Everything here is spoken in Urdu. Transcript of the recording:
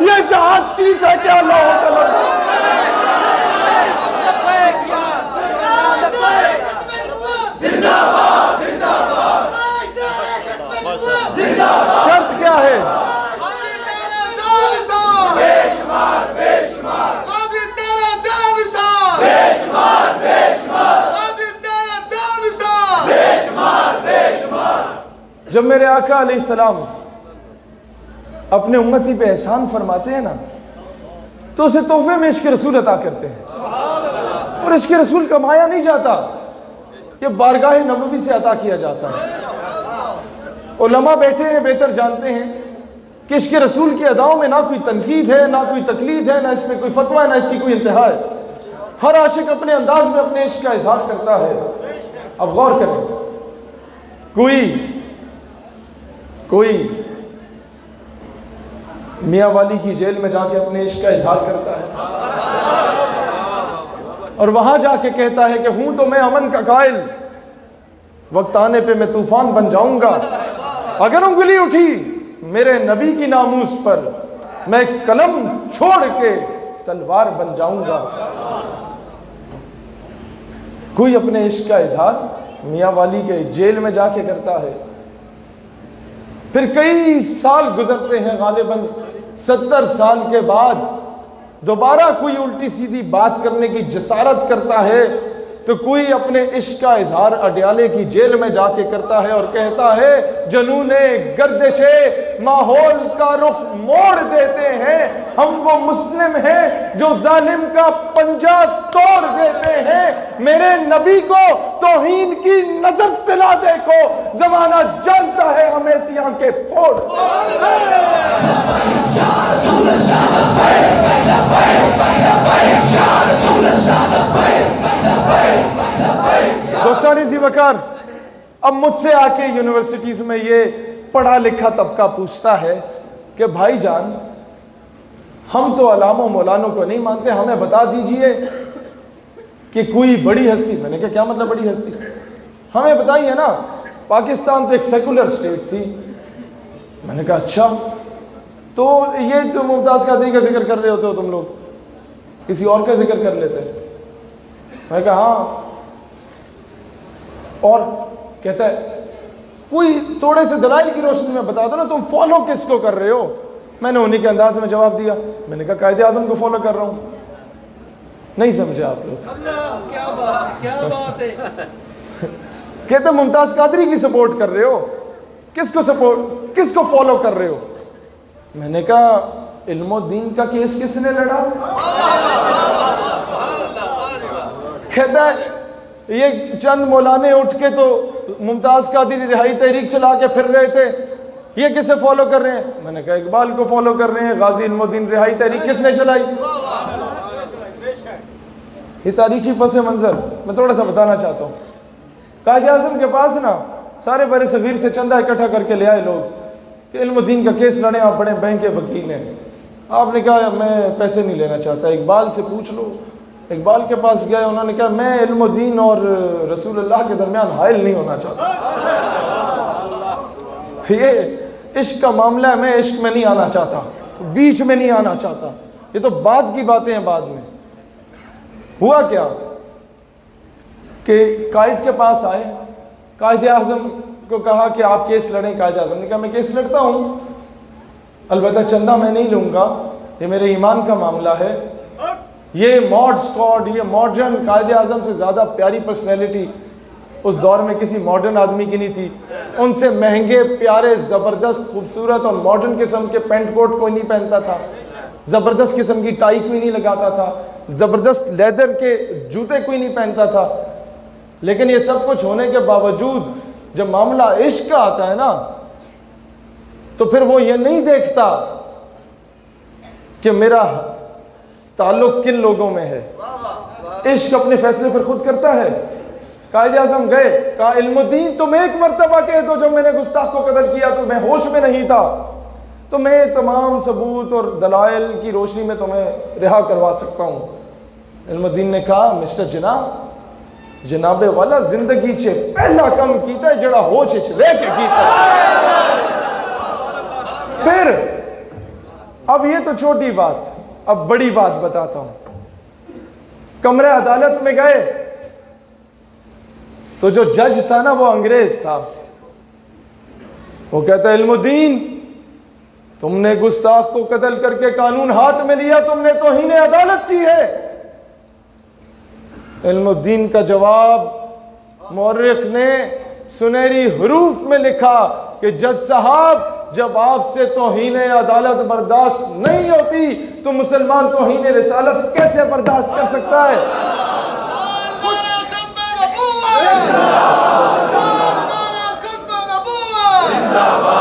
یہ جہاد چیز ہے کیا اللہ تعالیٰ؟ شرط کیا ہے؟ جب میرے آقا علیہ السلام اپنے امتی پہ احسان فرماتے ہیں نا تو اسے تحفے میں عشق رسول عطا کرتے ہیں، اور عشق رسول کمایا نہیں جاتا، یہ بارگاہ نبوی سے عطا کیا جاتا ہے۔ علماء بیٹھے ہیں بہتر جانتے ہیں کہ عشق رسول کی اداؤں میں نہ کوئی تنقید ہے، نہ کوئی تقلید ہے، نہ اس میں کوئی فتویٰ ہے، نہ اس کی کوئی انتہا ہے۔ ہر عاشق اپنے انداز میں اپنے عشق کا اظہار کرتا ہے۔ اب غور کریں، کوئی میاں والی کی جیل میں جا کے اپنے عشق کا اظہار کرتا ہے اور وہاں جا کے کہتا ہے کہ ہوں تو میں امن کا قائل، وقت آنے پہ میں طوفان بن جاؤں گا، اگر انگلی اٹھی میرے نبی کی ناموس پر میں قلم چھوڑ کے تلوار بن جاؤں گا۔ کوئی اپنے عشق کا اظہار میاں والی کے جیل میں جا کے کرتا ہے، پھر کئی سال گزرتے ہیں، غالباً 70 سال کے بعد دوبارہ کوئی الٹی سیدھی بات کرنے کی جسارت کرتا ہے تو کوئی اپنے عشق کا اظہار اڈیالے کی جیل میں جا کے کرتا ہے اور کہتا ہے جنون گردش ماحول کا رخ موڑ دیتے ہیں، ہم وہ مسلم ہیں جو ظالم کا پنجہ توڑ دیتے ہیں، میرے نبی کو توہین کی نظر سے لا دیکھو، زمانہ جانتا ہے ہمیں سی آنکھیں پھوڑ۔ دوستان ذی وقار، اب مجھ سے آ کے یونیورسٹیز میں یہ پڑھا لکھا طبقہ پوچھتا ہے کہ بھائی جان ہم تو علاموں مولانوں کو نہیں مانتے، ہمیں بتا دیجئے کہ کوئی بڑی ہستی۔ میں نے کہا کیا مطلب بڑی ہستی؟ ہمیں بتائیے نا، پاکستان تو ایک سیکولر اسٹیٹ تھی۔ میں نے کہا اچھا، تو یہ جو ممتاز قادری کا ذکر کر رہے ہوتے ہو تم لوگ، کسی اور کا ذکر کر لیتے ہیں؟ میں نے کہا ہاں، اور کہتا ہے کوئی تھوڑے سے دلائل کی روشنی میں بتا دو نا، تم فالو کس کو کر رہے ہو؟ میں نے انہی کے انداز میں جواب دیا، میں نے کہا قائد اعظم کو فالو کر رہا ہوں۔ نہیں سمجھے آپ لوگ؟ کیا بات ہے! کہتے ممتاز قادری کی سپورٹ کر رہے ہو، کس کو فالو کر رہے ہو؟ میں نے کہا علم و دین کا کیس کس نے لڑا؟ کہتا ہے یہ چند مولانے اٹھ کے تو ممتاز قادری رہائی تحریک چلا کے پھر رہے تھے، یہ کسے فالو کر رہے ہیں؟ میں نے کہا اقبال کو فالو کر رہے ہیں۔ غازی علم الدین رہائی تحریک کس نے چلائی؟ یہ تاریخی پس منظر میں تھوڑا سا بتانا چاہتا ہوں۔ قائد اعظم کے پاس نا سارے بر صغیر سے چندہ اکٹھا کر کے لے آئے لوگ کہ علم الدین کا کیس لڑیں، آپ بڑے بینک کے وکیل ہیں۔ آپ نے کہا میں پیسے نہیں لینا چاہتا، اقبال سے پوچھ لو۔ اقبال کے پاس گئے، انہوں نے کہا میں علم الدین اور رسول اللہ کے درمیان حائل نہیں ہونا چاہتا، یہ عشق کا معاملہ ہے، میں عشق میں نہیں آنا چاہتا، بیچ میں نہیں آنا چاہتا۔ یہ تو بعد کی باتیں ہیں، بعد میں ہوا کیا کہ قائد کے پاس آئے، قائد اعظم کو کہا کہ آپ کیس لڑیں۔ قائد اعظم نے کہا میں کیس لڑتا ہوں، البتہ چندہ میں نہیں لوں گا، یہ میرے ایمان کا معاملہ ہے۔ یہ ماڈ سکواڈ، یہ ماڈرن، قائد اعظم سے زیادہ پیاری پرسنالٹی اس دور میں کسی ماڈرن آدمی کی نہیں تھی۔ ان سے مہنگے پیارے زبردست خوبصورت اور ماڈرن قسم کے پینٹ کوٹ کوئی نہیں پہنتا تھا، زبردست قسم کی ٹائی کوئی نہیں لگاتا تھا، زبردست لیدر کے جوتے کوئی نہیں پہنتا تھا۔ لیکن یہ سب کچھ ہونے کے باوجود جب معاملہ عشق کا آتا ہے نا تو پھر وہ یہ نہیں دیکھتا کہ میرا تعلق کن لوگوں میں ہے، عشق اپنے فیصلے پر خود کرتا ہے۔ قائد اعظم گئے، کہا علم الدین تم ایک مرتبہ کہہ دو جب میں نے گستاخ کو قتل کیا تو میں ہوش میں نہیں تھا، تو میں تمام ثبوت اور دلائل کی روشنی میں تمہیں رہا کروا سکتا ہوں۔ علم الدین نے کہا مسٹر جناب والا زندگی چے پہلا کم کیتا ہے جڑا ہوش چ رہ کے کیتا ہے۔ پھر اب یہ تو چھوٹی بات، اب بڑی بات بتاتا ہوں۔ کمرے عدالت میں گئے تو جو جج تھا نا وہ انگریز تھا۔ وہ کہتا ہے علم الدین، تم نے گستاخ کو قتل کر کے قانون ہاتھ میں لیا، تم نے توہین عدالت کی ہے۔ علم الدین کا جواب مورخ نے سنہری حروف میں لکھا کہ جج صاحب، جب آپ سے توہین عدالت برداشت نہیں ہوتی تو مسلمان توہین رسالت کیسے برداشت کر سکتا ہے؟ زندہ باد